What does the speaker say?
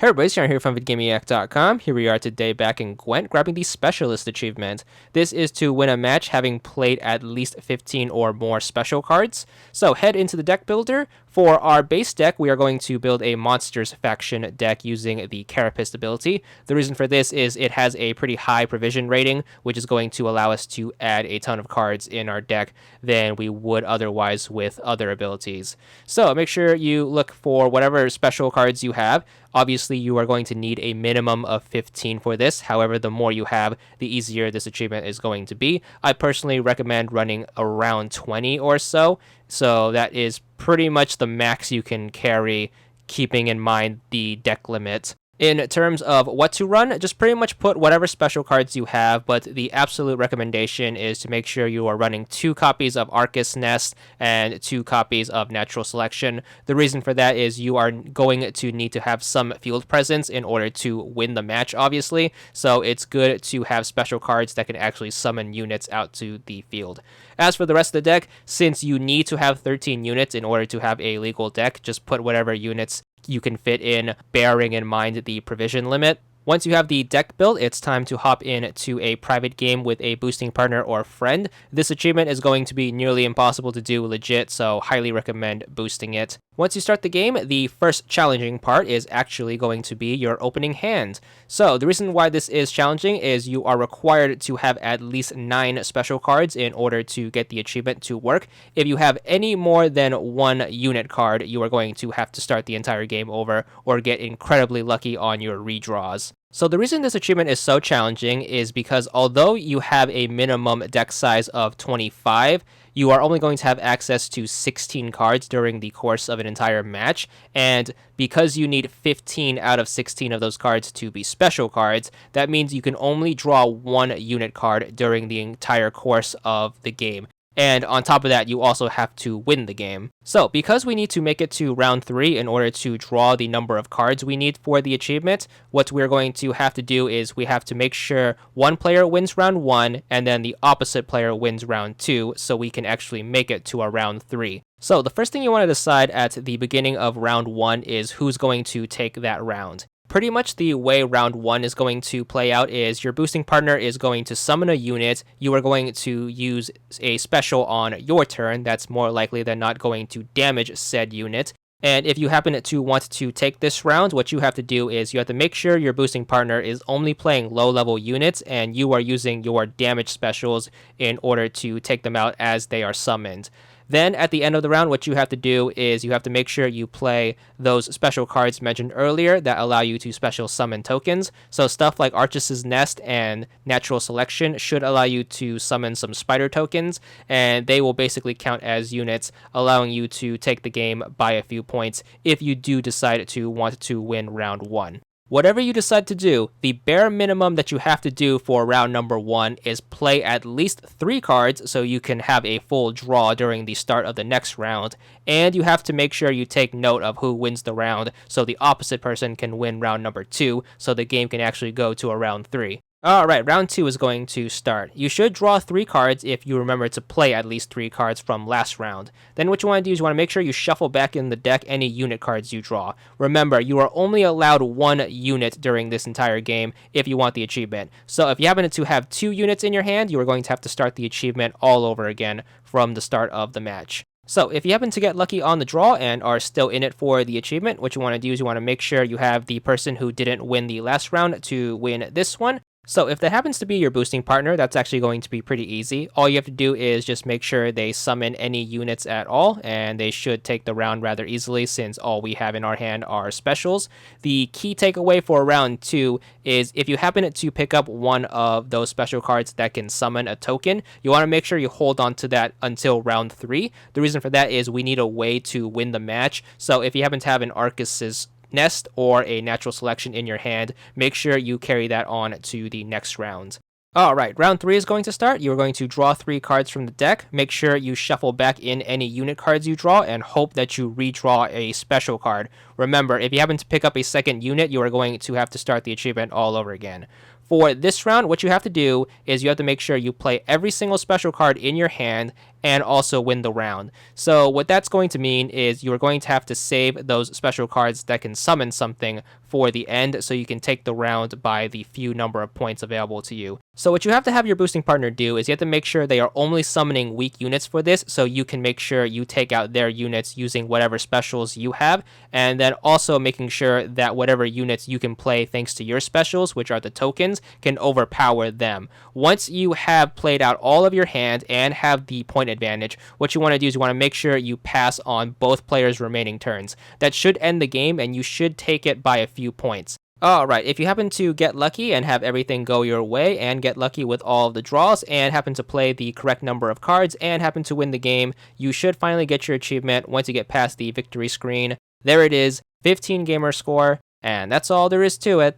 Hey everybody, Sharon here from VidGamiac.com. Here we are today back in Gwent, grabbing the Specialist achievement. This is to win a match having played at least 15 or more special cards. So head into the deck builder. For our base deck, we are going to build a Monsters faction deck using the Carapace ability. The reason for this is it has a pretty high provision rating, which is going to allow us to add a ton of cards in our deck than we would otherwise with other abilities. So make sure you look for whatever special cards you have. Obviously, you are going to need a minimum of 15 for this. However, the more you have, the easier this achievement is going to be. I personally recommend running around 20 or so. So that is pretty much the max you can carry, keeping in mind the deck limit. In terms of what to run, just pretty much put whatever special cards you have, but the absolute recommendation is to make sure you are running 2 copies of Arcus Nest and 2 copies of Natural Selection. The reason for that is you are going to need to have some field presence in order to win the match, obviously, so it's good to have special cards that can actually summon units out to the field. As for the rest of the deck, since you need to have 13 units in order to have a legal deck, just put whatever units you can fit in, bearing in mind the provision limit. Once you have the deck built, it's time to hop into a private game with a boosting partner or friend. This achievement is going to be nearly impossible to do legit, so highly recommend boosting it. Once you start the game, the first challenging part is actually going to be your opening hand. So the reason why this is challenging is you are required to have at least 9 special cards in order to get the achievement to work. If you have any more than 1 unit card, you are going to have to start the entire game over or get incredibly lucky on your redraws. So the reason this achievement is so challenging is because although you have a minimum deck size of 25, you are only going to have access to 16 cards during the course of an entire match, and because you need 15 out of 16 of those cards to be special cards, that means you can only draw 1 unit card during the entire course of the game. And on top of that, you also have to win the game. So because we need to make it to round 3 in order to draw the number of cards we need for the achievement, what we're going to have to do is we have to make sure one player wins round 1 and then the opposite player wins round 2 so we can actually make it to a round 3. So the first thing you want to decide at the beginning of round 1 is who's going to take that round. Pretty much the way round 1 is going to play out is your boosting partner is going to summon a unit. You are going to use a special on your turn that's more likely than not going to damage said unit. And if you happen to want to take this round, what you have to do is you have to make sure your boosting partner is only playing low-level units and you are using your damage specials in order to take them out as they are summoned. Then at the end of the round, what you have to do is you have to make sure you play those special cards mentioned earlier that allow you to special summon tokens. So stuff like Arcus's Nest and Natural Selection should allow you to summon some spider tokens, and they will basically count as units, allowing you to take the game by a few points if you do decide to want to win round 1. Whatever you decide to do, the bare minimum that you have to do for round number 1 is play at least 3 cards so you can have a full draw during the start of the next round, and you have to make sure you take note of who wins the round so the opposite person can win round number 2 so the game can actually go to a round 3. Alright, round 2 is going to start. You should draw 3 cards if you remember to play at least 3 cards from last round. Then what you want to do is you want to make sure you shuffle back in the deck any unit cards you draw. Remember, you are only allowed 1 unit during this entire game if you want the achievement. So if you happen to have 2 units in your hand, you are going to have to start the achievement all over again from the start of the match. So if you happen to get lucky on the draw and are still in it for the achievement, what you want to do is you want to make sure you have the person who didn't win the last round to win this one. So if that happens to be your boosting partner, that's actually going to be pretty easy. All you have to do is just make sure they summon any units at all, and they should take the round rather easily since all we have in our hand are specials. The key takeaway for round 2 is if you happen to pick up one of those special cards that can summon a token, you want to make sure you hold on to that until round 3. The reason for that is we need a way to win the match. So if you happen to have an Arcus's Nest or a Natural Selection in your hand, make sure you carry that on to the next round. Alright, round 3 is going to start. You're going to draw 3 cards from the deck. Make sure you shuffle back in any unit cards you draw and hope that you redraw a special card. Remember, if you happen to pick up a second unit, you are going to have to start the achievement all over again. For this round, what you have to do is you have to make sure you play every single special card in your hand and also win the round. So what that's going to mean is you're going to have to save those special cards that can summon something for the end so you can take the round by the few number of points available to you. So what you have to have your boosting partner do is you have to make sure they are only summoning weak units for this, so you can make sure you take out their units using whatever specials you have, and then also making sure that whatever units you can play thanks to your specials, which are the tokens, can overpower them. Once you have played out all of your hand and have the point advantage, what you want to do is you want to make sure you pass on both players' remaining turns. That should end the game, and you should take it by a few points. Alright, if you happen to get lucky and have everything go your way and get lucky with all of the draws and happen to play the correct number of cards and happen to win the game, you should finally get your achievement once you get past the victory screen. There it is, 15 gamer score, and that's all there is to it.